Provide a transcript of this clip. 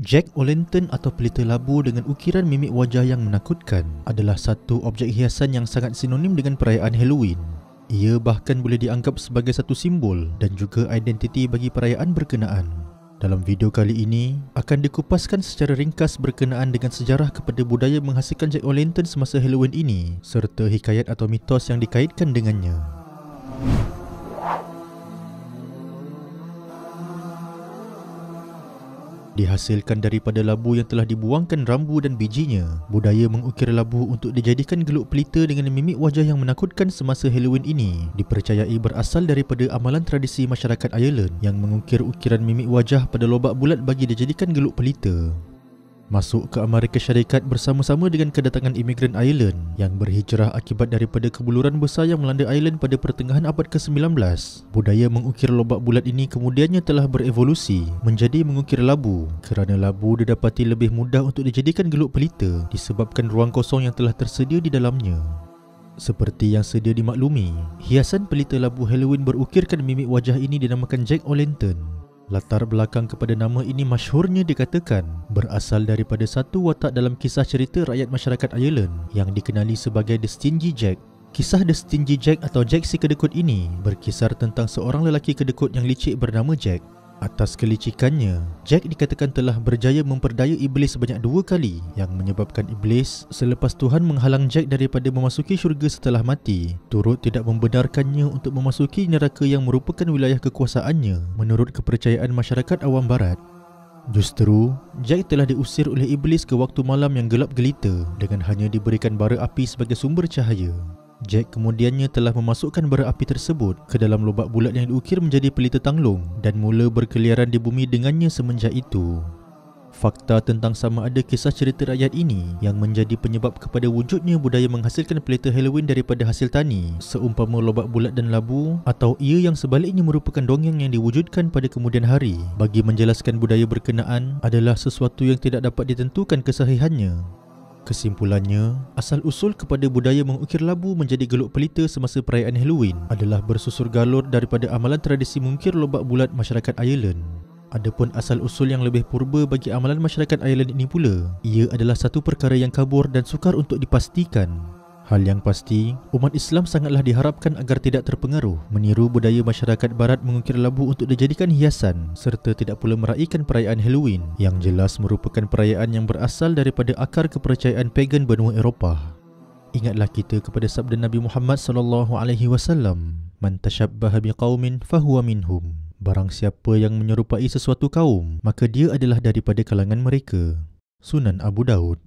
Jack-o'-lantern atau pelita labu dengan ukiran mimik wajah yang menakutkan adalah satu objek hiasan yang sangat sinonim dengan perayaan Halloween. Ia bahkan boleh dianggap sebagai satu simbol dan juga identiti bagi perayaan berkenaan. Dalam video kali ini, akan dikupaskan secara ringkas berkenaan dengan sejarah kepada budaya menghasilkan Jack-o'-lantern semasa Halloween ini serta hikayat atau mitos yang dikaitkan dengannya. Dihasilkan daripada labu yang telah dibuangkan rambu dan bijinya, budaya mengukir labu untuk dijadikan geluk pelita dengan mimik wajah yang menakutkan semasa Halloween ini dipercayai berasal daripada amalan tradisi masyarakat Ireland yang mengukir ukiran mimik wajah pada lobak bulat bagi dijadikan geluk pelita. Masuk ke Amerika Syarikat bersama-sama dengan kedatangan imigran Ireland yang berhijrah akibat daripada kebuluran besar yang melanda Ireland pada pertengahan abad ke-19. Budaya mengukir lobak bulat ini kemudiannya telah berevolusi menjadi mengukir labu kerana labu didapati lebih mudah untuk dijadikan geluk pelita disebabkan ruang kosong yang telah tersedia di dalamnya. Seperti yang sedia dimaklumi, hiasan pelita labu Halloween berukirkan mimik wajah ini dinamakan Jack-o'-lantern. Latar belakang kepada nama ini masyhurnya dikatakan berasal daripada satu watak dalam kisah cerita rakyat masyarakat Ireland yang dikenali sebagai The Stingy Jack. Kisah The Stingy Jack atau Jack si kedekut ini berkisar tentang seorang lelaki kedekut yang licik bernama Jack. Atas kelicikannya, Jack dikatakan telah berjaya memperdaya iblis sebanyak 2 kali yang menyebabkan iblis selepas Tuhan menghalang Jack daripada memasuki syurga setelah mati, turut tidak membenarkannya untuk memasuki neraka yang merupakan wilayah kekuasaannya menurut kepercayaan masyarakat awam barat. Justru, Jack telah diusir oleh iblis ke waktu malam yang gelap gelita dengan hanya diberikan bara api sebagai sumber cahaya. Jack kemudiannya telah memasukkan bara api tersebut ke dalam lobak bulat yang diukir menjadi pelita tanglung dan mula berkeliaran di bumi dengannya semenjak itu. Fakta tentang sama ada kisah cerita rakyat ini yang menjadi penyebab kepada wujudnya budaya menghasilkan pelita Halloween daripada hasil tani seumpama lobak bulat dan labu, atau ia yang sebaliknya merupakan dongeng yang diwujudkan pada kemudian hari bagi menjelaskan budaya berkenaan adalah sesuatu yang tidak dapat ditentukan kesahihannya. Kesimpulannya, asal-usul kepada budaya mengukir labu menjadi geluk pelita semasa perayaan Halloween adalah bersusur galur daripada amalan tradisi mengukir lobak bulat masyarakat Ireland. Adapun asal-usul yang lebih purba bagi amalan masyarakat Ireland ini pula, ia adalah satu perkara yang kabur dan sukar untuk dipastikan. Hal yang pasti, umat Islam sangatlah diharapkan agar tidak terpengaruh meniru budaya masyarakat barat mengukir labu untuk dijadikan hiasan serta tidak pula meraihkan perayaan Halloween yang jelas merupakan perayaan yang berasal daripada akar kepercayaan pagan benua Eropah. Ingatlah kita kepada sabda Nabi Muhammad SAW, "Man tashabbaha biqaumin fahuwa minhum." Barang siapa yang menyerupai sesuatu kaum, maka dia adalah daripada kalangan mereka. Sunan Abu Daud.